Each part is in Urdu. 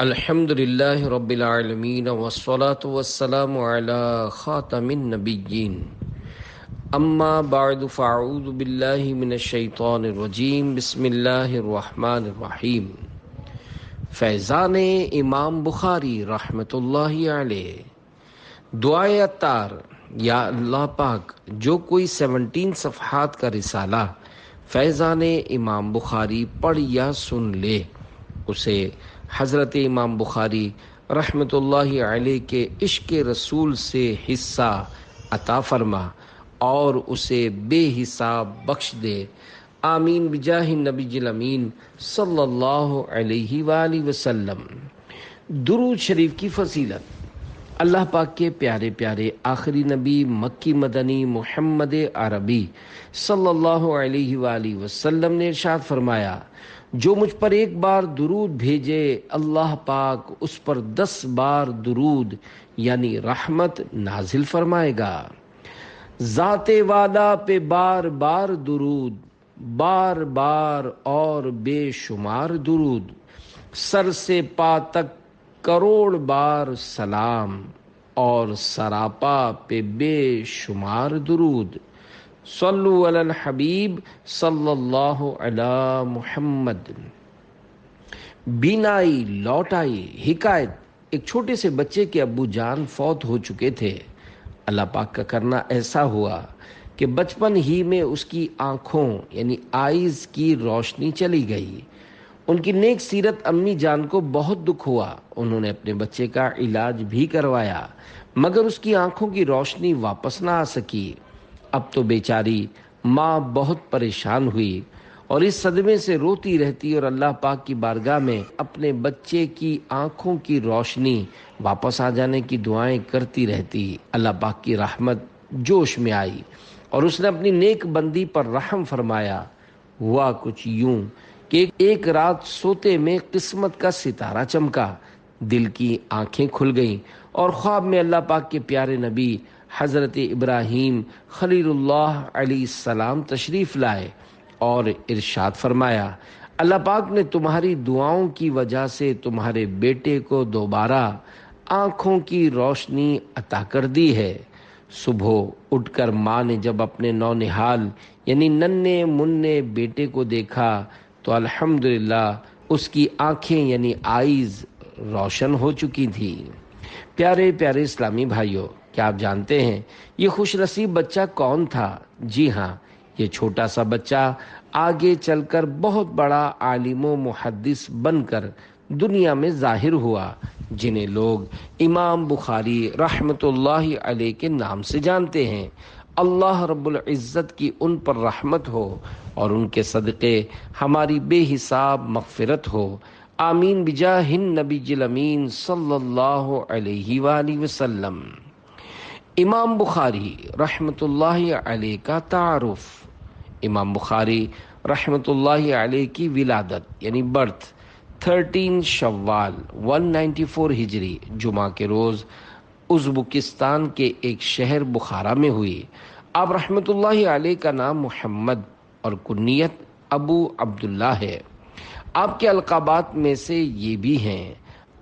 الحمد للہ رب العالمین والصلاة والسلام علی خاتم النبیین اما بعد فاعوذ باللہ من الشیطان الرجیم بسم اللہ الرحمن الرحیم۔ فیضان امام بخاری رحمۃ اللہ علیہ۔ دعائے عطار۔ یا اللہ پاک، جو کوئی 17 صفحات کا رسالہ فیضان امام بخاری پڑھ یا سن لے، اسے حضرت امام بخاری رحمۃ اللہ علیہ کے عشق رسول سے حصہ عطا فرما اور اسے بے حساب بخش دے، آمین بجاہ النبی الامین صلی اللہ علیہ وآلہ وسلم۔ درود شریف کی فضیلت۔ اللہ پاک کے پیارے پیارے آخری نبی مکی مدنی محمد عربی صلی اللہ علیہ وآلہ وسلم نے ارشاد فرمایا، جو مجھ پر ایک بار درود بھیجے اللہ پاک اس پر 10 بار درود یعنی رحمت نازل فرمائے گا۔ ذات والا پہ بار بار درود، بار بار اور بے شمار درود، سر سے پا تک کروڑ بار سلام اور سراپا پہ بے شمار درود۔ صلو علی الحبیب صلی اللہ علی محمد۔ بینائی لوٹ آئی۔ حکایت: ایک چھوٹے سے بچے کے ابو جان فوت ہو چکے تھے۔ اللہ پاک کا کرنا ایسا ہوا کہ بچپن ہی میں اس کی آنکھوں یعنی آئیز کی روشنی چلی گئی۔ ان کی نیک سیرت امی جان کو بہت دکھ ہوا۔ انہوں نے اپنے بچے کا علاج بھی کروایا مگر اس کی آنکھوں کی روشنی واپس نہ آ سکی۔ اب تو بیچاری ماں بہت پریشان ہوئی اور اس صدمے سے روتی رہتی اور اللہ پاک کی بارگاہ میں اپنے بچے کی آنکھوں کی روشنی واپس آ جانے کی دعائیں کرتی رہتی۔ اللہ پاک کی رحمت جوش میں آئی اور اس نے اپنی نیک بندی پر رحم فرمایا۔ ہوا کچھ یوں کہ ایک رات سوتے میں قسمت کا ستارہ چمکا، دل کی آنکھیں کھل گئیں اور خواب میں اللہ پاک کے پیارے نبی حضرت ابراہیم خلیل اللہ علیہ السلام تشریف لائے اور ارشاد فرمایا، اللہ پاک نے تمہاری دعاؤں کی وجہ سے تمہارے بیٹے کو دوبارہ آنکھوں کی روشنی عطا کر دی ہے۔ صبح اٹھ کر ماں نے جب اپنے نونہال یعنی ننھے منھے بیٹے کو دیکھا تو الحمدللہ اس کی آنکھیں یعنی آئیز روشن ہو چکی تھی۔ پیارے پیارے اسلامی بھائیوں، کیا آپ جانتے ہیں یہ خوش نصیب بچہ کون تھا؟ جی ہاں، یہ چھوٹا سا بچہ آگے چل کر بہت بڑا عالم و محدث بن کر دنیا میں ظاہر ہوا، جنہیں لوگ امام بخاری رحمۃ اللہ علیہ کے نام سے جانتے ہیں۔ اللہ رب العزت کی ان پر رحمت ہو اور ان کے صدقے ہماری بے حساب مغفرت ہو، آمین بجاہ النبی الامین صلی اللہ علیہ وآلہ وسلم۔ امام بخاری رحمۃ اللہ علیہ کا تعارف۔ امام بخاری رحمۃ اللہ علیہ کی ولادت یعنی برتھ 13 شوال 194 ہجری جمعہ کے روز ازبکستان کے ایک شہر بخارا میں ہوئی۔ آپ رحمۃ اللہ علیہ کا نام محمد اور کنیت ابو عبداللہ ہے۔ آپ کے القابات میں سے یہ بھی ہیں: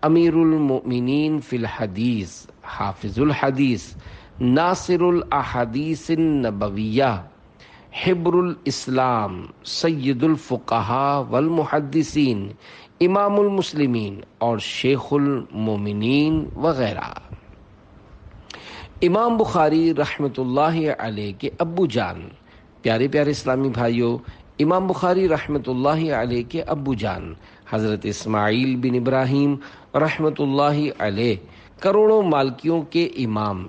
امیر المؤمنین فی الحدیث، حافظ الحدیث، ناصر الاحادیث النبویہ، حبر الاسلام، سید الفقہاء والمحدثین، امام المسلمین اور شیخ المومنین وغیرہ۔ امام بخاری رحمۃ اللہ علیہ کے ابو جان۔ پیارے پیارے اسلامی بھائیوں، امام بخاری رحمۃ اللہ علیہ کے ابو جان حضرت اسماعیل بن ابراہیم رحمۃ اللہ علیہ کروڑوں مالکیوں کے امام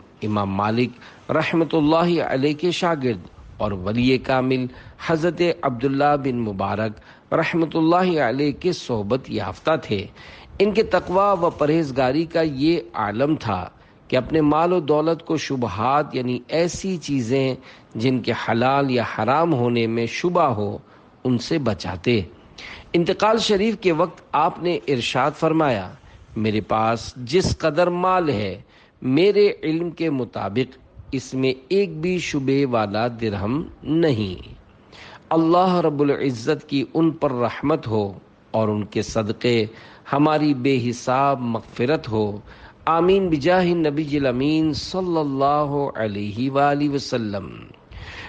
مالک رحمۃ اللہ علیہ کے شاگرد اور ولی کامل حضرت عبداللہ بن مبارک رحمۃ اللہ علیہ کے صحبت یافتہ تھے۔ ان کے تقوی و پرہیزگاری کا یہ عالم تھا کہ اپنے مال و دولت کو شبہات یعنی ایسی چیزیں جن کے حلال یا حرام ہونے میں شبہ ہو ان سے بچاتے۔ انتقال شریف کے وقت آپ نے ارشاد فرمایا، میرے پاس جس قدر مال ہے میرے علم کے مطابق اس میں ایک بھی شبہ والا درہم نہیں۔ اللہ رب العزت کی ان پر رحمت ہو اور ان کے صدقے ہماری بے حساب مغفرت ہو۔ آمین بجاہ نبی الامین صلی اللہ علیہ وآلہ وسلم۔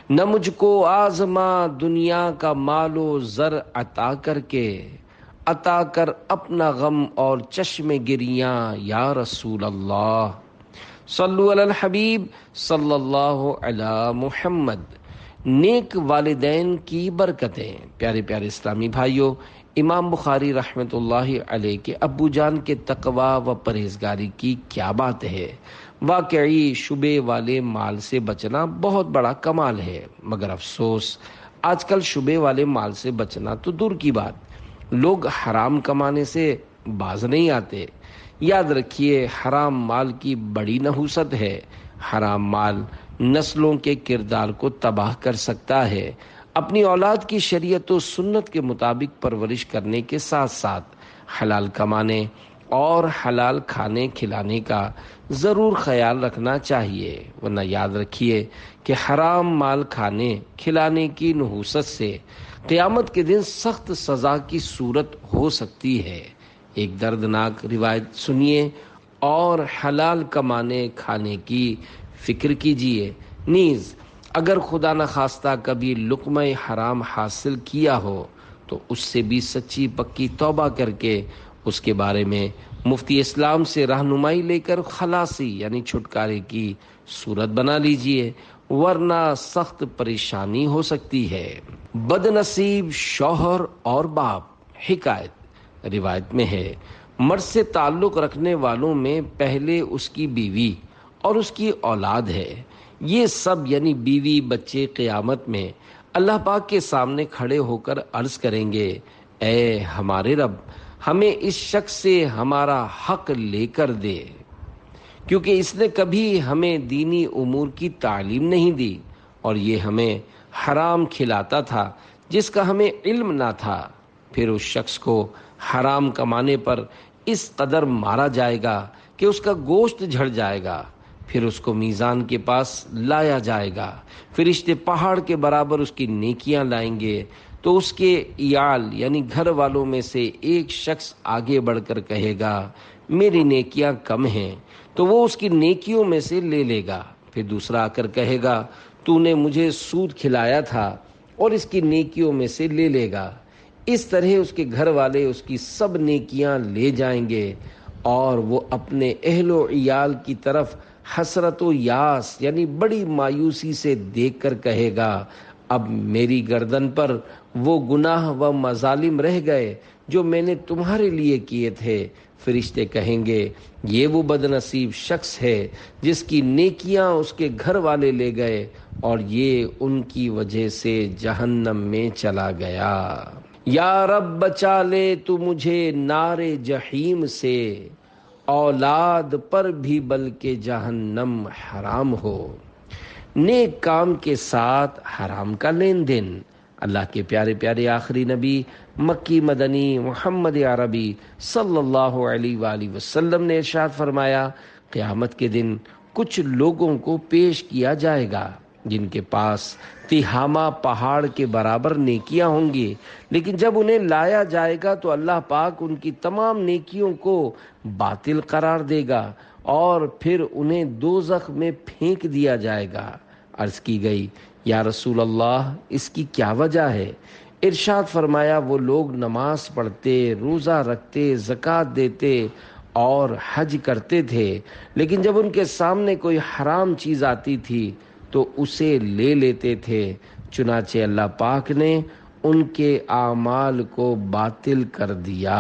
نہ مجھ کو آزما دنیا کا مال و زر عطا کر کے، عطا کر اپنا غم اور چشم گریاں یا رسول اللہ۔ صلو علی الحبیب صلی اللہ علی محمد۔ نیک والدین کی برکتیں۔ پیارے پیارے اسلامی بھائیوں، امام بخاری رحمۃ اللہ علیہ کے ابو جان کے تقوی و پرہیزگاری کی کیا بات ہے۔ واقعی شبے والے مال سے بچنا بہت بڑا کمال ہے، مگر افسوس آج کل شبے والے مال سے بچنا تو دور کی بات، لوگ حرام کمانے سے باز نہیں آتے۔ یاد رکھیے، حرام مال کی بڑی نحوست ہے۔ حرام مال نسلوں کے کردار کو تباہ کر سکتا ہے۔ اپنی اولاد کی شریعت و سنت کے مطابق پرورش کرنے کے ساتھ ساتھ حلال کمانے اور حلال کھانے کھلانے کا ضرور خیال رکھنا چاہیے، ورنہ یاد رکھیے کہ حرام مال کھانے کھلانے کی نحوست سے قیامت کے دن سخت سزا کی صورت ہو سکتی ہے۔ ایک دردناک روایت سنیے اور حلال کمانے کھانے کی فکر کیجیے۔ نیز اگر خدا نخواستہ کبھی لقمہ حرام حاصل کیا ہو تو اس سے بھی سچی پکی توبہ کر کے اس کے بارے میں مفتی اسلام سے رہنمائی لے کر خلاصی یعنی چھٹکارے کی صورت بنا لیجئے، ورنہ سخت پریشانی ہو سکتی ہے۔ بد نصیب شوہر اور باپ۔ حکایت روایت میں ہے، مرد سے تعلق رکھنے والوں میں پہلے اس کی بیوی اور اس کی اولاد ہے۔ یہ سب یعنی بیوی بچے قیامت میں اللہ پاک کے سامنے کھڑے ہو کر عرض کریں گے، اے ہمارے رب، ہمیں اس شخص سے ہمارا حق لے کر دے، کیونکہ اس نے کبھی ہمیں دینی امور کی تعلیم نہیں دی اور یہ ہمیں حرام کھلاتا تھا جس کا ہمیں علم نہ تھا۔ پھر اس شخص کو حرام کمانے پر اس قدر مارا جائے گا کہ اس کا گوشت جھڑ جائے گا۔ پھر اس کو میزان کے پاس لایا جائے گا، فرشتے پہاڑ کے برابر اس کی نیکیاں لائیں گے، تو اس کے عیال یعنی گھر والوں میں سے ایک شخص آگے بڑھ کر کہے گا، میری نیکیاں کم ہیں، تو وہ اس کی نیکیوں میں سے لے لے گا۔ پھر دوسرا آ کر کہے گا، تو نے مجھے سود کھلایا تھا، اور اس کی نیکیوں میں سے لے لے گا۔ اس طرح اس کے گھر والے اس کی سب نیکیاں لے جائیں گے، اور وہ اپنے اہل و عیال کی طرف حسرت و یاس یعنی بڑی مایوسی سے دیکھ کر کہے گا، اب میری گردن پر وہ گناہ و مظالم رہ گئے جو میں نے تمہارے لیے کیے تھے۔ فرشتے کہیں گے، یہ وہ بد نصیب شخص ہے جس کی نیکیاں اس کے گھر والے لے گئے اور یہ ان کی وجہ سے جہنم میں چلا گیا۔ یا رب بچا لے تو مجھے نار جحیم سے، اولاد پر بھی بلکہ جہنم حرام ہو۔ نیک کام کے ساتھ حرام کا لین دین۔ اللہ کے پیارے پیارے آخری نبی مکی مدنی محمد عربی صلی اللہ علیہ وآلہ وسلم نے ارشاد فرمایا، قیامت کے دن کچھ لوگوں کو پیش کیا جائے گا جن کے پاس تہامہ پہاڑ کے برابر نیکیاں ہوں گی، لیکن جب انہیں لایا جائے گا تو اللہ پاک ان کی تمام نیکیوں کو باطل قرار دے گا اور پھر انہیں دوزخ میں پھینک دیا جائے گا۔ عرض کی گئی، یا رسول اللہ، اس کی کیا وجہ ہے؟ ارشاد فرمایا، وہ لوگ نماز پڑھتے، روزہ رکھتے، زکوٰۃ دیتے اور حج کرتے تھے، لیکن جب ان کے سامنے کوئی حرام چیز آتی تھی تو اسے لے لیتے تھے، چنانچہ اللہ پاک نے ان کے اعمال کو باطل کر دیا۔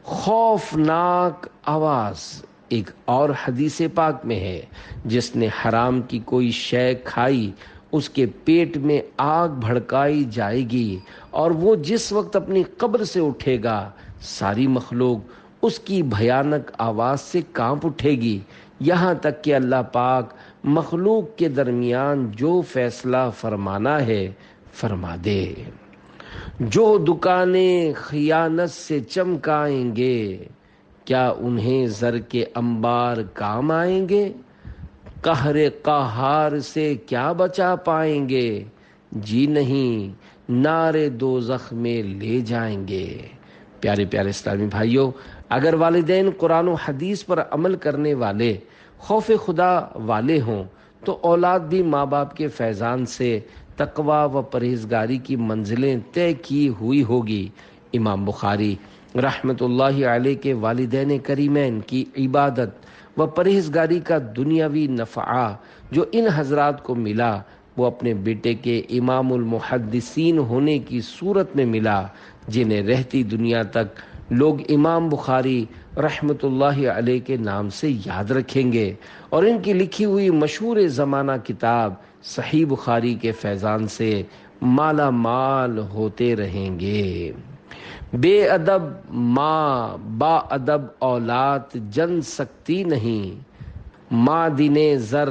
خوفناک آواز۔ ایک اور حدیث پاک میں ہے، جس نے حرام کی کوئی شے کھائی اس کے پیٹ میں آگ بھڑکائی جائے گی، اور وہ جس وقت اپنی قبر سے اٹھے گا ساری مخلوق اس کی بھیانک آواز سے کانپ اٹھے گی، یہاں تک کہ اللہ پاک مخلوق کے درمیان جو فیصلہ فرمانا ہے فرما دے۔ جو دکانیں خیانت سے چمکائیں گے، کیا انہیں زر کے انبار کام آئیں گے؟ قہر قہار سے کیا بچا پائیں گے؟ جی نہیں، نار دوزخ میں لے جائیں گے۔ پیارے پیارے اسلامی بھائیوں، اگر والدین قرآن و حدیث پر عمل کرنے والے، خوف خدا والے ہوں تو اولاد بھی ماں باپ کے فیضان سے تقوی و پرہیزگاری کی منزلیں طے کی ہوئی ہوگی۔ امام بخاری رحمۃ اللہ علیہ کے والدین کریمین کی عبادت و پرہیزگاری کا دنیاوی نفع جو ان حضرات کو ملا وہ اپنے بیٹے کے امام المحدثین ہونے کی صورت میں ملا، جنہیں رہتی دنیا تک لوگ امام بخاری رحمۃ اللہ علیہ کے نام سے یاد رکھیں گے، اور ان کی لکھی ہوئی مشہور زمانہ کتاب صحیح بخاری کے فیضان سے مالا مال ہوتے رہیں گے۔ بے ادب ماں با ادب اولاد جن سکتی نہیں، معدن زر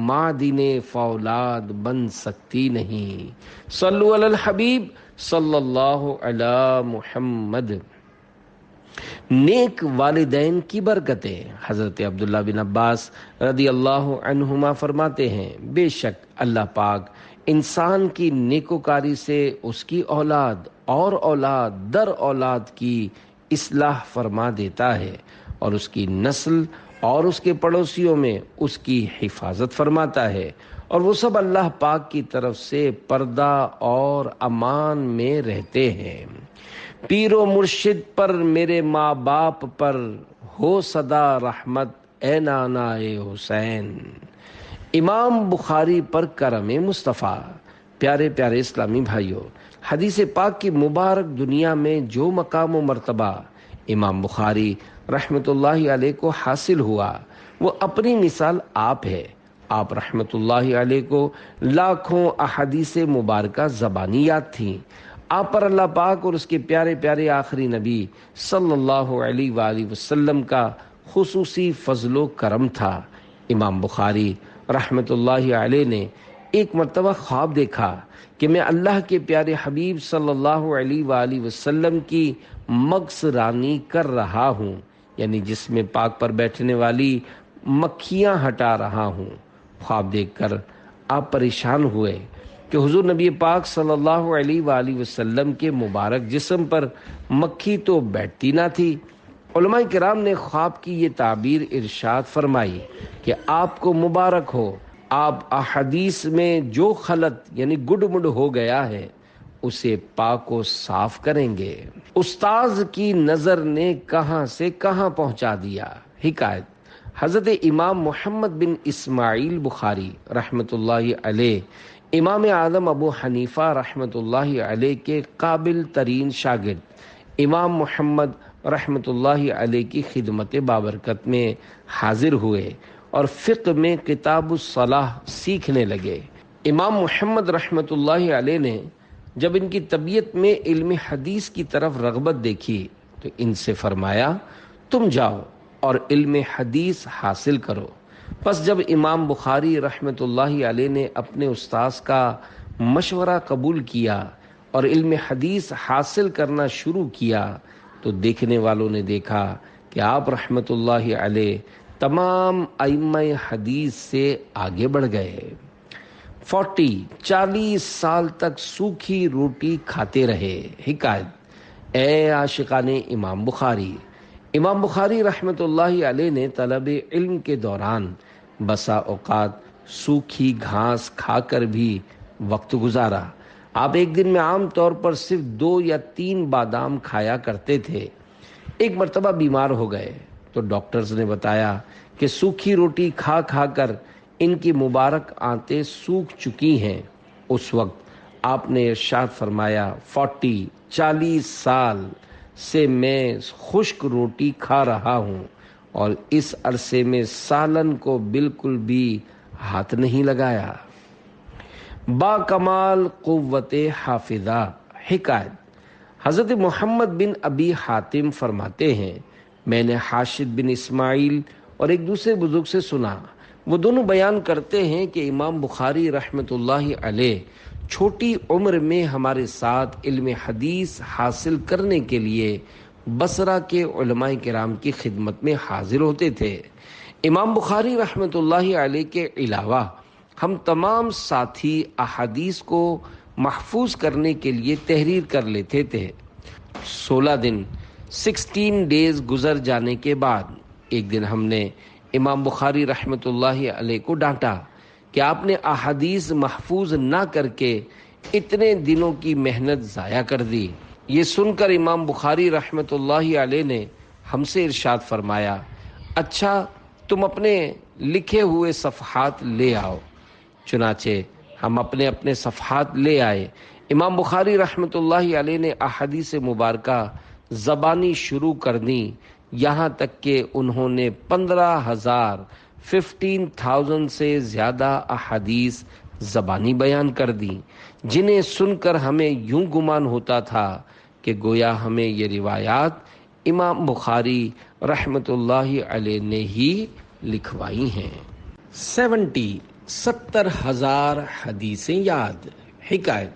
معدن فولاد بن سکتی نہیں۔ صلو علی الحبیب صلی اللہ علی محمد۔ نیک والدین کی برکتیں۔ حضرت عبداللہ بن عباس رضی اللہ عنہما فرماتے ہیں، بے شک اللہ پاک انسان کی نیکوکاری سے اس کی اولاد اور اولاد در اولاد کی اصلاح فرما دیتا ہے، اور اس کی نسل اور اس کے پڑوسیوں میں اس کی حفاظت فرماتا ہے، اور وہ سب اللہ پاک کی طرف سے پردہ اور امان میں رہتے ہیں۔ پیر و مرشد پر میرے ماں باپ پر ہو صدا رحمت اے نانا حسین۔ امام بخاری پر کرم مصطفیٰ۔ پیارے پیارے اسلامی بھائیوں، حدیث پاک کی مبارک دنیا میں جو مقام و مرتبہ امام بخاری رحمۃ اللہ علیہ کو حاصل ہوا وہ اپنی مثال آپ ہے۔ آپ رحمۃ اللہ علیہ کو لاکھوں احادیث مبارکہ زبانی یاد تھیں۔ آپ پر اللہ پاک اور اس کے پیارے پیارے آخری نبی صلی اللہ علیہ وآلہ وسلم کا خصوصی فضل و کرم تھا۔ امام بخاری رحمۃ اللہ علیہ نے ایک مرتبہ خواب دیکھا کہ میں اللہ کے پیارے حبیب صلی اللہ علیہ وآلہ وسلم کی مغصرانی کر رہا ہوں، یعنی جس میں پاک پر بیٹھنے والی مکھیاں ہٹا رہا ہوں۔ خواب دیکھ کر آپ پریشان ہوئے کہ حضور نبی پاک صلی اللہ علیہ وآلہ وسلم کے مبارک جسم پر مکھی تو بیٹھتی نہ تھی۔ علماء کرام نے خواب کی یہ تعبیر ارشاد فرمائی کہ آپ کو مبارک ہو، آپ احادیث میں جو خلط یعنی گڈ مڈ ہو گیا ہے اسے پاک و صاف کریں گے۔ استاذ کی نظر نے کہاں سے کہاں پہنچا دیا۔ حکایت، حضرت امام محمد بن اسماعیل بخاری رحمۃ اللہ علیہ امام اعظم ابو حنیفہ رحمۃ اللہ علیہ کے قابل ترین شاگرد امام محمد رحمۃ اللہ علیہ کی خدمت بابرکت میں حاضر ہوئے اور فقہ میں کتاب الصلاح سیکھنے لگے۔ امام محمد رحمۃ اللہ علیہ نے جب ان کی طبیعت میں علم حدیث کی طرف رغبت دیکھی تو ان سے فرمایا، تم جاؤ اور علم حدیث حاصل کرو۔ پس جب امام بخاری رحمۃ اللہ علیہ نے اپنے استاذ کا مشورہ قبول کیا اور علم حدیث حاصل کرنا شروع کیا تو دیکھنے والوں نے دیکھا کہ آپ رحمۃ اللہ علیہ تمام ائمہ حدیث سے آگے بڑھ گئے۔ 40 سال تک سوکھی روٹی کھاتے رہے۔ حکایت، اے عاشقان امام بخاری، امام بخاری رحمۃ اللہ علیہ نے طلب علم کے دوران بسا اوقات سوکھی گھاس کھا کر بھی وقت گزارا۔ آپ ایک دن میں عام طور پر صرف 2 یا 3 بادام کھایا کرتے تھے۔ ایک مرتبہ بیمار ہو گئے تو ڈاکٹرز نے بتایا کہ سوکھی روٹی کھا کھا کر ان کی مبارک آنتیں سوکھ چکی ہیں۔ اس وقت آپ نے ارشاد فرمایا، 40 سال سے میں خشک روٹی کھا رہا ہوں اور اس عرصے میں سالن کو بالکل بھی ہاتھ نہیں لگایا۔ با کمال قوت حافظہ۔ حکایت، حضرت محمد بن ابی حاتم فرماتے ہیں، میں نے حاشد بن اسماعیل اور ایک دوسرے بزرگ سے سنا، وہ دونوں بیان کرتے ہیں کہ امام بخاری رحمۃ اللہ علیہ چھوٹی عمر میں ہمارے ساتھ علم حدیث حاصل کرنے کے لیے بصرہ کے علماء کرام کی خدمت میں حاضر ہوتے تھے۔ امام بخاری رحمۃ اللہ علیہ کے علاوہ ہم تمام ساتھی احادیث کو محفوظ کرنے کے لیے تحریر کر لیتے تھے۔ 16 دن 16 ڈیز گزر جانے کے بعد ایک دن ہم نے امام بخاری رحمۃ اللہ علیہ کو ڈانٹا کہ آپ نے احادیث محفوظ نہ کر کے اتنے دنوں کی محنت ضائع کر دی۔ یہ سن کر امام بخاری رحمۃ اللہ علیہ نے ہم سے ارشاد فرمایا، اچھا تم اپنے لکھے ہوئے صفحات لے آؤ۔ چنانچہ ہم اپنے اپنے صفحات لے آئے۔ امام بخاری رحمۃ اللہ علیہ نے احادیث مبارکہ زبانی شروع کر دی، یہاں تک کہ انہوں نے 15,000 سے زیادہ احادیث زبانی بیان کر دی، جنہیں سن کر ہمیں یوں گمان ہوتا تھا کہ گویا ہمیں یہ روایات امام بخاری رحمۃ اللہ علیہ نے ہی لکھوائی ہیں۔ 70,000 حدیثیں یاد۔ حکایت۔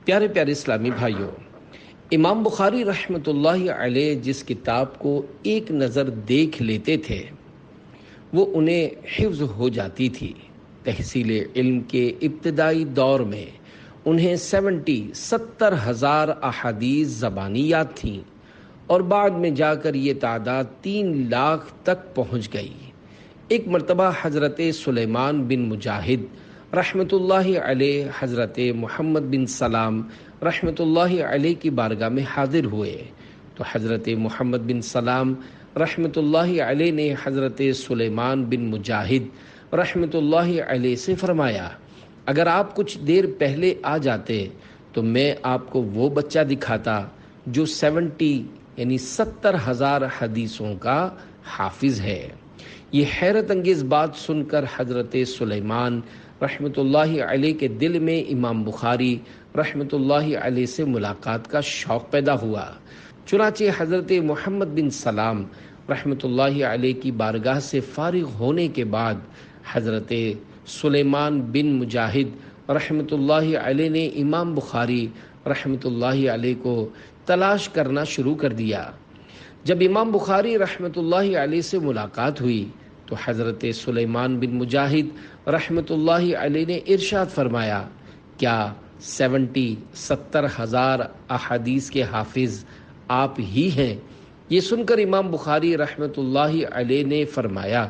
پیارے پیارے اسلامی بھائیوں، امام بخاری رحمۃ اللہ علیہ جس کتاب کو ایک نظر دیکھ لیتے تھے وہ انہیں حفظ ہو جاتی تھی۔ تحصیل علم کے ابتدائی دور میں انہیں 70,000 احادیث زبانی یاد تھیں، اور بعد میں جا کر یہ تعداد 3 لاکھ تک پہنچ گئی۔ ایک مرتبہ حضرت سلیمان بن مجاہد رحمۃ اللہ علیہ حضرت محمد بن سلام رحمۃ اللہ علیہ کی بارگاہ میں حاضر ہوئے تو حضرت محمد بن سلام رحمۃ اللہ علیہ نے حضرت سلیمان بن مجاہد رحمۃ اللہ علیہ سے فرمایا، اگر آپ کچھ دیر پہلے آ جاتے تو میں آپ کو وہ بچہ دکھاتا جو 70,000 حدیثوں کا حافظ ہے۔ یہ حیرت انگیز بات سن کر حضرت سلیمان رحمۃ اللہ علیہ کے دل میں امام بخاری رحمۃ اللہ علیہ سے ملاقات کا شوق پیدا ہوا۔ چنانچہ حضرت محمد بن سلام رحمۃ اللہ علیہ کی بارگاہ سے فارغ ہونے کے بعد حضرت سلیمان بن مجاہد رحمۃ اللہ علیہ نے امام بخاری رحمۃ اللہ علیہ کو تلاش کرنا شروع کر دیا۔ جب امام بخاری رحمۃ اللہ علیہ سے ملاقات ہوئی تو حضرت سلیمان بن مجاہد رحمۃ اللہ علیہ نے ارشاد فرمایا، کیا 70,000 احادیث کے حافظ آپ ہی ہیں؟ یہ سن کر امام بخاری رحمۃ اللہ علیہ نے فرمایا،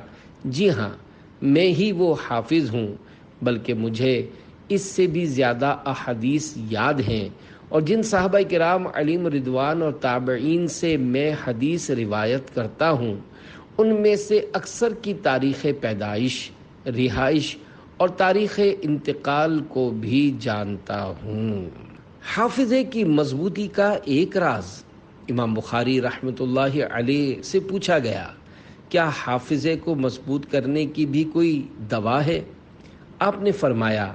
جی ہاں میں ہی وہ حافظ ہوں، بلکہ مجھے اس سے بھی زیادہ احادیث یاد ہیں، اور جن صحابہ کرام علیہم رضوان اور تابعین سے میں حدیث روایت کرتا ہوں ان میں سے اکثر کی تاریخ پیدائش، رہائش اور تاریخ انتقال کو بھی جانتا ہوں۔ حافظے کی مضبوطی کا ایک راز۔ امام بخاری رحمۃ اللہ علیہ سے پوچھا گیا، کیا حافظے کو مضبوط کرنے کی بھی کوئی دوا ہے؟ آپ نے فرمایا،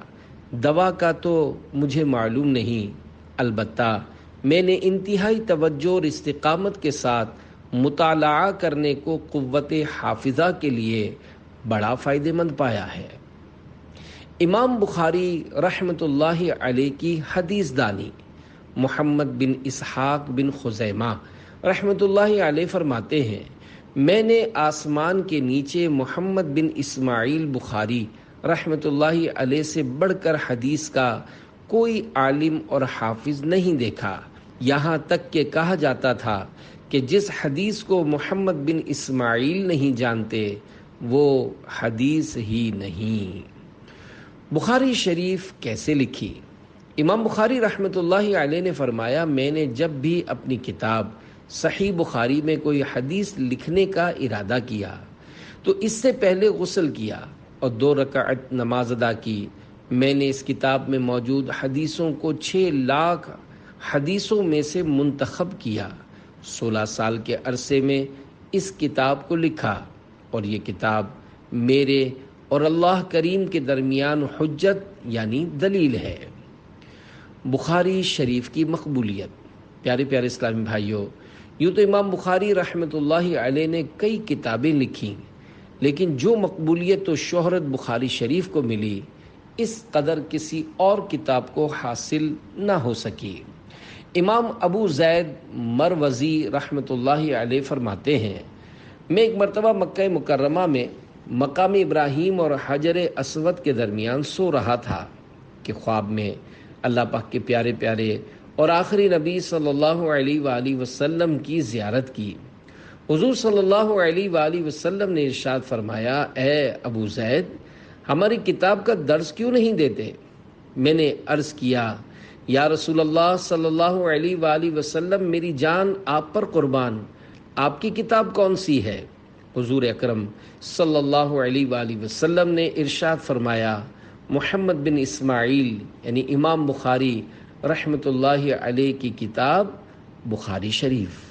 دوا کا تو مجھے معلوم نہیں، البتہ میں نے انتہائی توجہ اور استقامت کے ساتھ مطالعہ کرنے کو قوت حافظہ کے لیے بڑا فائدہ مند پایا ہے۔ امام بخاری رحمۃ اللہ علیہ کی حدیث دانی محمد بن اسحاق بن خزیمہ رحمۃ اللہ علیہ فرماتے ہیں، میں نے آسمان کے نیچے محمد بن اسماعیل بخاری رحمۃ اللہ علیہ سے بڑھ کر حدیث کا کوئی عالم اور حافظ نہیں دیکھا، یہاں تک کہ کہا جاتا تھا کہ جس حدیث کو محمد بن اسماعیل نہیں جانتے وہ حدیث ہی نہیں۔ بخاری شریف کیسے لکھی؟ امام بخاری رحمۃ اللہ علیہ نے فرمایا، میں نے جب بھی اپنی کتاب صحیح بخاری میں کوئی حدیث لکھنے کا ارادہ کیا تو اس سے پہلے غسل کیا اور 2 رکعت نماز ادا کی۔ میں نے اس کتاب میں موجود حدیثوں کو 6 لاکھ حدیثوں میں سے منتخب کیا۔ 16 سال کے عرصے میں اس کتاب کو لکھا، اور یہ کتاب میرے اور اللہ کریم کے درمیان حجت یعنی دلیل ہے۔ بخاری شریف کی مقبولیت۔ پیارے پیارے اسلامی بھائیوں، یوں تو امام بخاری رحمۃ اللہ علیہ نے کئی کتابیں لکھیں، لیکن جو مقبولیت و شہرت بخاری شریف کو ملی اس قدر کسی اور کتاب کو حاصل نہ ہو سکی۔ امام ابو زید مروزی رحمۃ اللہ علیہ فرماتے ہیں، میں ایک مرتبہ مکہ مکرمہ میں مقام ابراہیم اور حجر اسود کے درمیان سو رہا تھا کہ خواب میں اللہ پاک کے پیارے پیارے اور آخری نبی صلی اللہ علیہ وآلہ وسلم کی زیارت کی۔ حضور صلی اللہ علیہ وآلہ وسلم نے ارشاد فرمایا، اے ابو زید، ہماری کتاب کا درس کیوں نہیں دیتے؟ میں نے عرض کیا، یا رسول اللہ صلی اللہ علیہ وآلہ وسلم، میری جان آپ پر قربان، آپ کی کتاب کون سی ہے؟ حضور اکرم صلی اللہ علیہ وآلہ وسلم نے ارشاد فرمایا، محمد بن اسماعیل یعنی امام بخاری رحمۃ اللہ علیہ کی کتاب بخاری شریف۔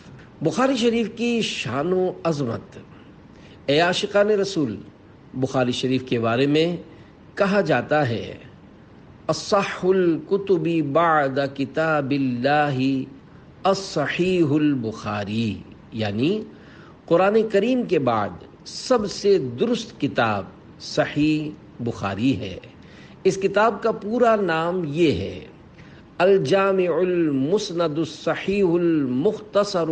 بخاری شریف کی شان و عظمت۔ اے عاشقان رسول، بخاری شریف کے بارے میں کہا جاتا ہے، اصح الکتب بعد کتاب اللہ الصحیح البخاری، یعنی قرآن کریم کے بعد سب سے درست کتاب صحیح بخاری ہے۔ اس کتاب کا پورا نام یہ ہے، الجامع المسند الصحیح المختصر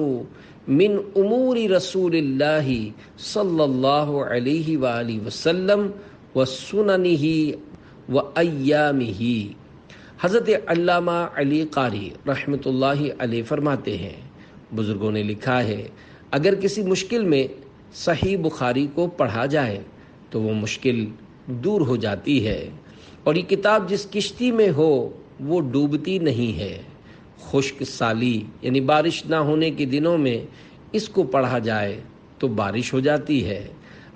من امور رسول اللہ صلی اللہ علیہ وآلہ وسلم وسننہ وایامہ۔ حضرت علامہ علی قاری رحمۃ اللہ علیہ فرماتے ہیں، بزرگوں نے لکھا ہے، اگر کسی مشکل میں صحیح بخاری کو پڑھا جائے تو وہ مشکل دور ہو جاتی ہے، اور یہ کتاب جس کشتی میں ہو وہ ڈوبتی نہیں ہے۔ خشک سالی یعنی بارش نہ ہونے کے دنوں میں اس کو پڑھا جائے تو بارش ہو جاتی ہے۔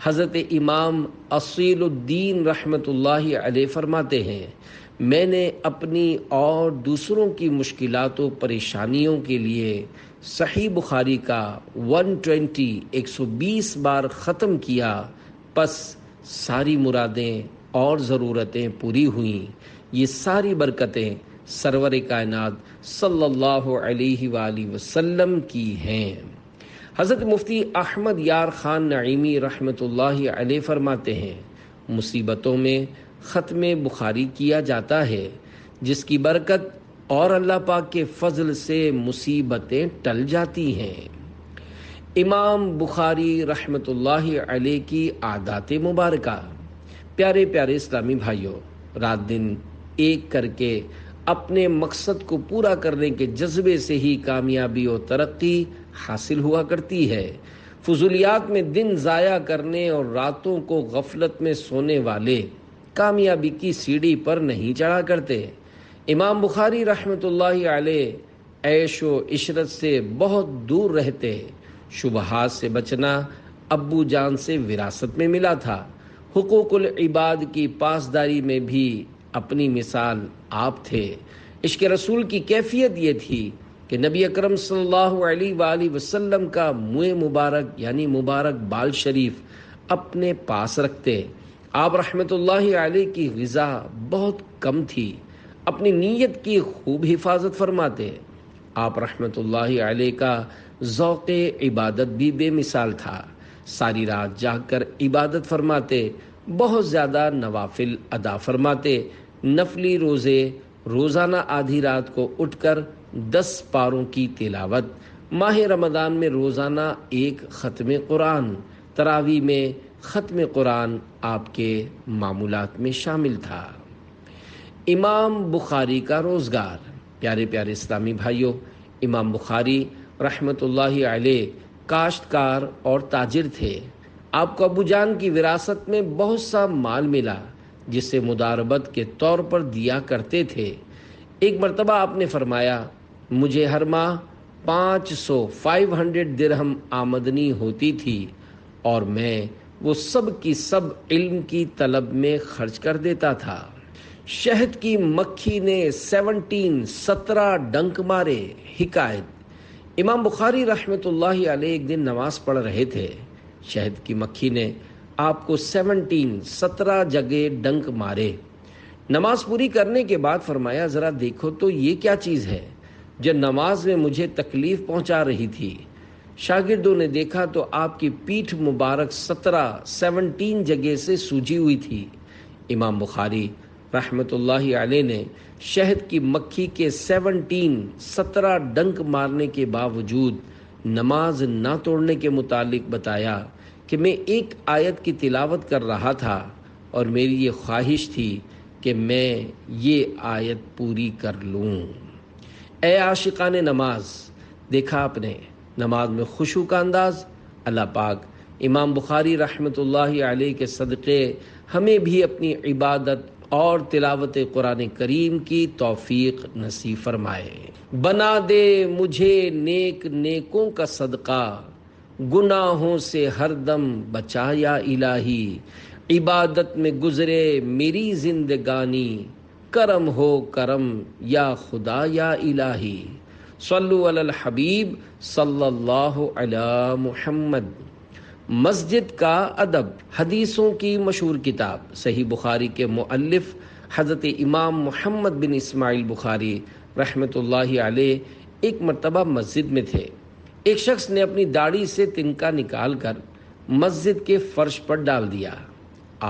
حضرت امام اصیل الدین رحمۃ اللہ علیہ فرماتے ہیں، میں نے اپنی اور دوسروں کی مشکلات و پریشانیوں کے لیے صحیح بخاری کا 120 بار ختم کیا، پس ساری مرادیں اور ضرورتیں پوری ہوئیں۔ یہ ساری برکتیں سرور کائنات صلی اللہ علیہ وآلہ وسلم کی ہیں۔ حضرت مفتی احمد یار خان نعیمی رحمۃ اللہ علیہ فرماتے ہیں، مصیبتوں میں ختم بخاری کیا جاتا ہے، جس کی برکت اور اللہ پاک کے فضل سے مصیبتیں ٹل جاتی ہیں۔ امام بخاری رحمۃ اللہ علیہ کی عادات مبارکہ۔ پیارے پیارے اسلامی بھائیوں، رات دن ایک کر کے اپنے مقصد کو پورا کرنے کے جذبے سے ہی کامیابی و ترقی حاصل ہوا کرتی ہے۔ فضولیات میں دن ضائع کرنے اور راتوں کو غفلت میں سونے والے کامیابی کی سیڑھی پر نہیں چڑھا کرتے۔ امام بخاری رحمۃ اللہ علیہ عیش و عشرت سے بہت دور رہتے۔ شبہات سے بچنا ابو جان سے وراثت میں ملا تھا۔ حقوق العباد کی پاسداری میں بھی اپنی مثال آپ تھے۔ عشق رسول کی کیفیت یہ تھی کہ نبی اکرم صلی اللہ علیہ وآلہ وسلم کا منہ مبارک یعنی مبارک بال شریف اپنے پاس رکھتے۔ آپ رحمۃ اللہ علیہ کی غذا بہت کم تھی، اپنی نیت کی خوب حفاظت فرماتے۔ آپ رحمۃ اللہ علیہ کا ذوق عبادت بھی بے مثال تھا، ساری رات جاگ کر عبادت فرماتے، بہت زیادہ نوافل ادا فرماتے، نفلی روزے، روزانہ آدھی رات کو اٹھ کر 10 پاروں کی تلاوت، ماہ رمضان میں روزانہ 1 ختم قرآن، تراویح میں ختم قرآن آپ کے معمولات میں شامل تھا۔ امام بخاری کا روزگار۔ پیارے پیارے اسلامی بھائیوں، امام بخاری رحمۃ اللہ علیہ کاشتکار اور تاجر تھے۔ آپ کو ابو جان کی وراثت میں بہت سا مال ملا، جسے مداربت کے طور پر دیا کرتے تھے۔ ایک مرتبہ آپ نے فرمایا، مجھے ہر ماہ 500 درہم آمدنی ہوتی تھی، اور میں وہ سب کی سب علم کی طلب میں خرچ کر دیتا تھا۔ شہد کی مکھی نے 17 ڈنک مارے۔ حکایت، امام بخاری رحمۃ اللہ علیہ ایک دن نماز پڑھ رہے تھے، شہد کی مکھی نے آپ کو 17 جگہ ڈنک مارے۔ نماز پوری کرنے کے بعد فرمایا، ذرا دیکھو تو یہ کیا چیز ہے جو نماز میں مجھے تکلیف پہنچا رہی تھی۔ شاگردوں نے دیکھا تو آپ کی پیٹھ مبارک 17 جگہ سے سوجی ہوئی تھی۔ امام بخاری رحمۃ اللہ علیہ نے شہد کی مکھی کے 17 ڈنک مارنے کے باوجود نماز نہ توڑنے کے متعلق بتایا کہ میں ایک آیت کی تلاوت کر رہا تھا اور میری یہ خواہش تھی کہ میں یہ آیت پوری کر لوں۔ اے عاشقان نماز، دیکھا آپ نے نماز میں خشوع کا انداز؟ اللہ پاک امام بخاری رحمۃ اللہ علیہ کے صدقے ہمیں بھی اپنی عبادت اور تلاوت قرآن کریم کی توفیق نصیب فرمائے۔ بنا دے مجھے نیک نیکوں کا صدقہ، گناہوں سے ہر دم بچا یا الہی، عبادت میں گزرے میری زندگانی، کرم ہو کرم یا خدا یا الہی، صلو علی الحبیب صلی اللہ علی محمد۔ مسجد کا ادب، حدیثوں کی مشہور کتاب صحیح بخاری کے مؤلف حضرت امام محمد بن اسماعیل بخاری رحمۃ اللہ علیہ ایک مرتبہ مسجد میں تھے۔ ایک شخص نے اپنی داڑھی سے تنکا نکال کر مسجد کے فرش پر ڈال دیا۔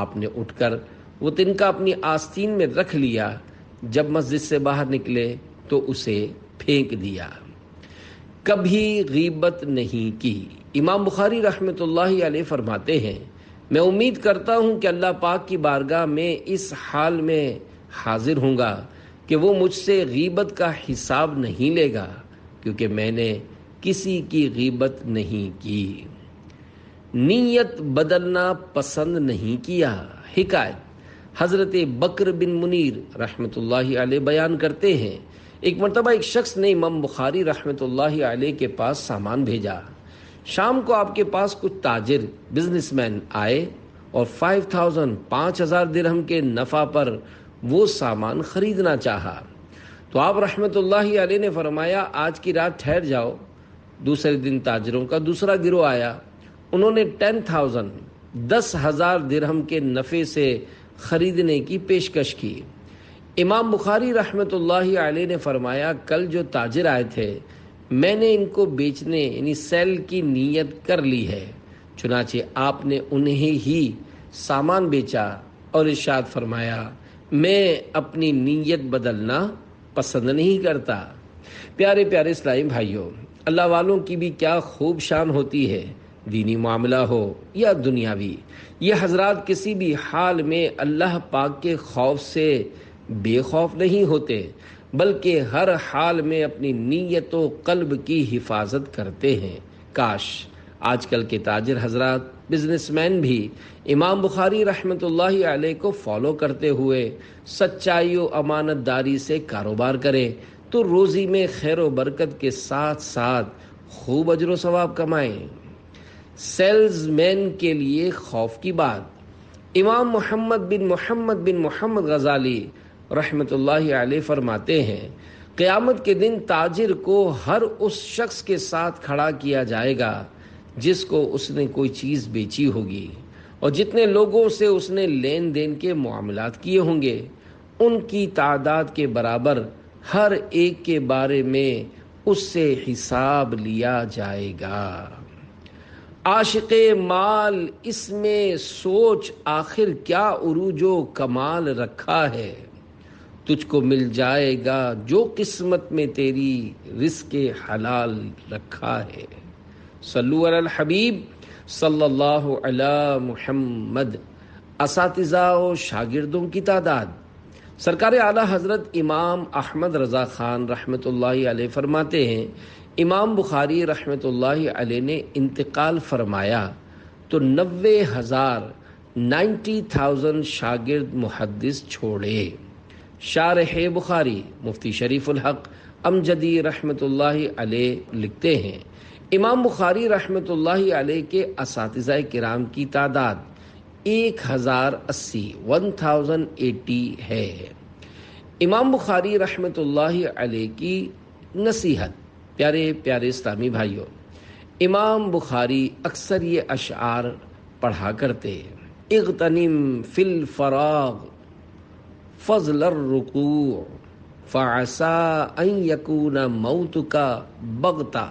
آپ نے اٹھ کر وہ تنکا اپنی آستین میں رکھ لیا۔ جب مسجد سے باہر نکلے تو اسے پھینک دیا۔ کبھی غیبت نہیں کی۔ امام بخاری رحمۃ اللہ علیہ فرماتے ہیں، میں امید کرتا ہوں کہ اللہ پاک کی بارگاہ میں اس حال میں حاضر ہوں گا کہ وہ مجھ سے غیبت کا حساب نہیں لے گا، کیونکہ میں نے کسی کی غیبت نہیں کی۔ نیت بدلنا پسند نہیں کیا۔ حکایت حضرت بکر بن منیر رحمۃ اللہ علیہ بیان کرتے ہیں، ایک مرتبہ ایک شخص نے امام بخاری رحمۃ اللہ علیہ کے پاس سامان بھیجا۔ شام کو آپ کے پاس کچھ تاجر بزنس مین آئے اور 5,000 درہم کے نفع پر وہ سامان خریدنا چاہا، تو آپ رحمۃ اللہ علیہ نے فرمایا آج کی رات ٹھہر جاؤ۔ دوسرے دن تاجروں کا دوسرا گروہ آیا، انہوں نے 10,000 درہم کے نفع سے خریدنے کی پیشکش کی۔ امام بخاری رحمۃ اللہ علیہ نے فرمایا کل جو تاجر آئے تھے میں نے ان کو بیچنے یعنی سیل کی نیت کر لی ہے، چنانچہ آپ نے انہیں ہی سامان بیچا اور ارشاد فرمایا میں اپنی نیت بدلنا پسند نہیں کرتا۔ پیارے پیارے اسلامی بھائیوں، اللہ والوں کی بھی کیا خوب شان ہوتی ہے، دینی معاملہ ہو یا دنیاوی، یہ حضرات کسی بھی حال میں اللہ پاک کے خوف سے بے خوف نہیں ہوتے، بلکہ ہر حال میں اپنی نیت و قلب کی حفاظت کرتے ہیں۔ کاش آج کل کے تاجر حضرات بزنس مین بھی امام بخاری رحمۃ اللہ علیہ کو فالو کرتے ہوئے سچائی و امانت داری سے کاروبار کریں تو روزی میں خیر و برکت کے ساتھ ساتھ خوب اجر و ثواب کمائیں۔ سیلز مین کے لیے خوف کی بات، امام محمد بن محمد غزالی رحمۃ اللہ علیہ فرماتے ہیں قیامت کے دن تاجر کو ہر اس شخص کے ساتھ کھڑا کیا جائے گا جس کو اس نے کوئی چیز بیچی ہوگی، اور جتنے لوگوں سے اس نے لین دین کے معاملات کیے ہوں گے ان کی تعداد کے برابر ہر ایک کے بارے میں اس سے حساب لیا جائے گا۔ عاشق مال اس میں سوچ آخر کیا عروج و کمال رکھا ہے، تجھ کو مل جائے گا جو قسمت میں تیری رزق حلال رکھا ہے۔ صلو علی الحبیب صلی اللہ علی محمد۔ اساتذہ و شاگردوں کی تعداد، سرکار اعلیٰ حضرت امام احمد رضا خان رحمۃ اللہ علیہ فرماتے ہیں امام بخاری رحمۃ اللہ علیہ نے انتقال فرمایا تو 90,000 شاگرد محدث چھوڑے۔ شارح بخاری مفتی شریف الحق امجدی رحمۃ اللہ علیہ لکھتے ہیں امام بخاری رحمۃ اللہ علیہ کے اساتذہ کرام کی تعداد 1080 ہے۔ امام بخاری رحمۃ اللہ علیہ کی نصیحت، پیارے پیارے اسلامی بھائیوں، امام بخاری اکثر یہ اشعار پڑھا کرتے، اغتنم فی الفراغ فضل الرکوع فعسى ان یکون موتک بغتہ،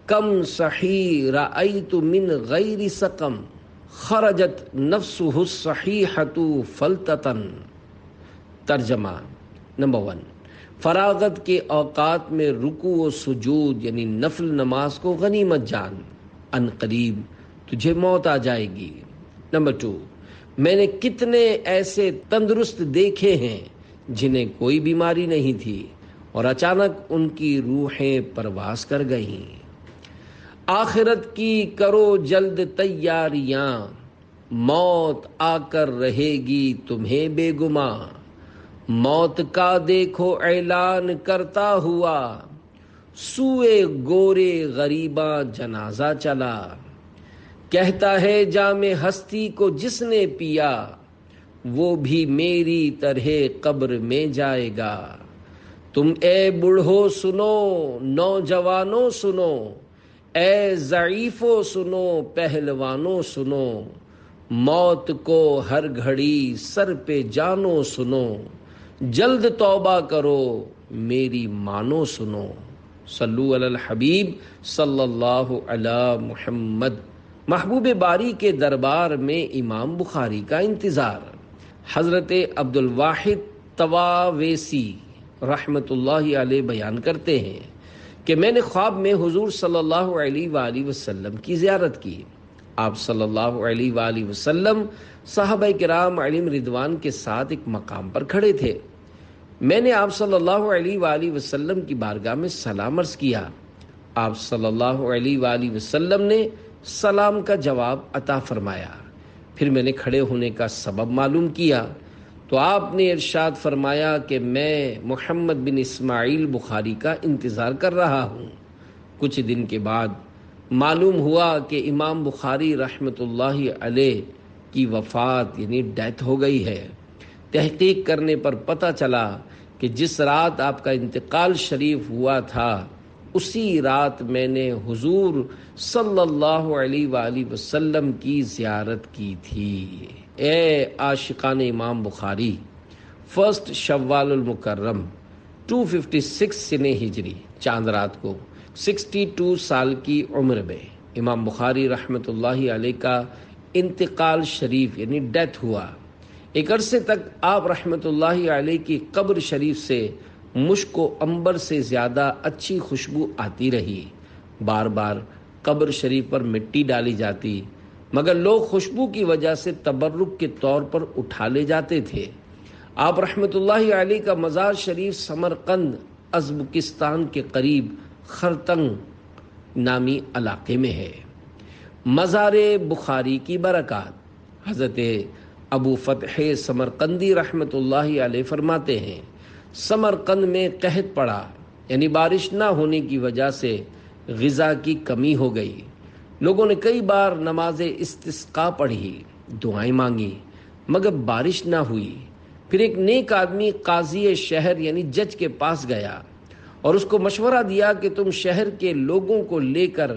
کم صحیح رأیت من غیر سقم خرجت نفسہ الصحیحۃ فلتتن۔ ترجمہ نمبر 1، فراغت کے اوقات میں رکوع و سجود یعنی نفل نماز کو غنیمت جان، ان قریب تجھے موت آ جائے گی۔ نمبر 2، میں نے کتنے ایسے تندرست دیکھے ہیں جنہیں کوئی بیماری نہیں تھی اور اچانک ان کی روحیں پرواز کر گئیں۔ آخرت کی کرو جلد تیاریاں، موت آ کر رہے گی تمہیں بے گماں۔ موت کا دیکھو اعلان کرتا ہوا، سوئے گورے غریباں جنازہ چلا۔ کہتا ہے جام ہستی کو جس نے پیا، وہ بھی میری طرح قبر میں جائے گا۔ تم اے بوڑھو سنو، نوجوانوں سنو، اے ضعیفوں سنو، پہلوانوں سنو، موت کو ہر گھڑی سر پہ جانو سنو، جلد توبہ کرو میری مانو سنو۔ صلو علی الحبیب صلی اللہ علی محمد۔ محبوب باری کے دربار میں امام بخاری کا انتظار۔ حضرت عبدالواحد طواویسی رحمۃ اللہ علیہ بیان کرتے ہیں کہ میں نے خواب میں حضور صلی اللہ علیہ وآلہ وسلم کی زیارت کی۔ آپ صلی اللہ علیہ وآلہ وسلم صحابہ کرام علیہم رضوان کے ساتھ ایک مقام پر کھڑے تھے۔ میں نے آپ صلی اللہ علیہ وآلہ وسلم کی بارگاہ میں سلام عرض کیا۔ آپ صلی اللہ علیہ وآلہ وسلم نے سلام کا جواب عطا فرمایا۔ پھر میں نے کھڑے ہونے کا سبب معلوم کیا تو آپ نے ارشاد فرمایا کہ میں محمد بن اسماعیل بخاری کا انتظار کر رہا ہوں۔ کچھ دن کے بعد معلوم ہوا کہ امام بخاری رحمۃ اللہ علیہ کی وفات یعنی ڈیتھ ہو گئی ہے۔ تحقیق کرنے پر پتہ چلا کہ جس رات آپ کا انتقال شریف ہوا تھا اسی رات میں نے حضور صلی اللہ علیہ وآلہ وسلم کی زیارت کی تھی۔ اے عاشقان امام بخاری، 1 شوال المکرم 256 سنہ ہجری چاند رات کو 62 سال کی عمر میں امام بخاری رحمۃ اللہ علیہ کا انتقال شریف یعنی ڈیتھ ہوا۔ ایک عرصے تک آپ رحمۃ اللہ علیہ کی قبر شریف سے مشک و عنبر سے زیادہ اچھی خوشبو آتی رہی۔ بار بار قبر شریف پر مٹی ڈالی جاتی مگر لوگ خوشبو کی وجہ سے تبرک کے طور پر اٹھا لے جاتے تھے۔ آپ رحمۃ اللہ علیہ کا مزار شریف سمرقند ازبکستان کے قریب خرطنگ نامی علاقے میں ہے۔ مزار بخاری کی برکات۔ حضرت ابو فتح سمرقندی رحمۃ اللہ علیہ فرماتے ہیں سمرقند میں قحط پڑا، یعنی بارش نہ ہونے کی وجہ سے غذا کی کمی ہو گئی۔ لوگوں نے کئی بار نماز استسقاء پڑھی، دعائیں مانگی مگر بارش نہ ہوئی۔ پھر ایک نیک آدمی قاضی شہر یعنی جج کے پاس گیا اور اس کو مشورہ دیا کہ تم شہر کے لوگوں کو لے کر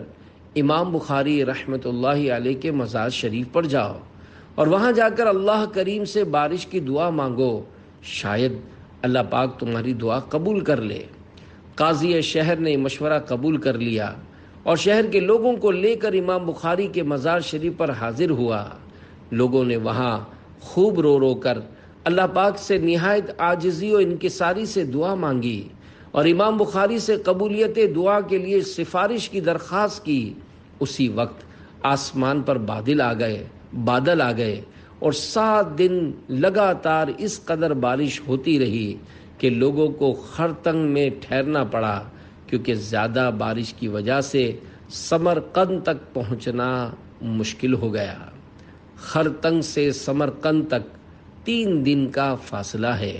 امام بخاری رحمۃ اللہ علیہ کے مزار شریف پر جاؤ اور وہاں جا کر اللہ کریم سے بارش کی دعا مانگو، شاید اللہ پاک تمہاری دعا قبول کر لے۔ قاضی شہر نے مشورہ قبول کر لیا اور شہر کے لوگوں کو لے کر امام بخاری کے مزار شریف پر حاضر ہوا۔ لوگوں نے وہاں خوب رو رو کر اللہ پاک سے نہایت عاجزی و انکساری سے دعا مانگی اور امام بخاری سے قبولیت دعا کے لیے سفارش کی درخواست کی۔ اسی وقت آسمان پر بادل آ گئے اور 7 دن لگاتار اس قدر بارش ہوتی رہی کہ لوگوں کو خرطنگ میں ٹھہرنا پڑا، کیونکہ زیادہ بارش کی وجہ سے سمرقند تک پہنچنا مشکل ہو گیا۔ خرطنگ سے سمرقند تک 3 دن کا فاصلہ ہے۔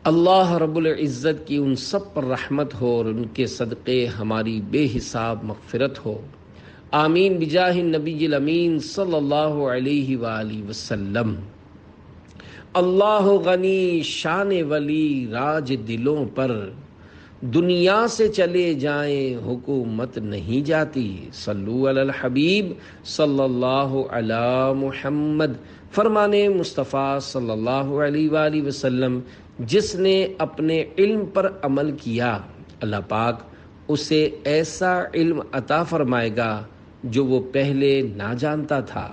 اللہ رب العزت کی ان سب پر رحمت ہو اور ان کے صدقے ہماری بے حساب مغفرت ہو۔ آمین بجاہ النبی الامین صلی اللہ علیہ وآلہ وسلم۔ اللہ غنی شان ولی راج دلوں پر، دنیا سے چلے جائیں حکومت نہیں جاتی۔ صلو علی الحبیب صلی اللہ علی محمد۔ فرمان مصطفیٰ صلی اللہ علیہ وآلہ وسلم، جس نے اپنے علم پر عمل کیا اللہ پاک اسے ایسا علم عطا فرمائے گا جو وہ پہلے نہ جانتا تھا۔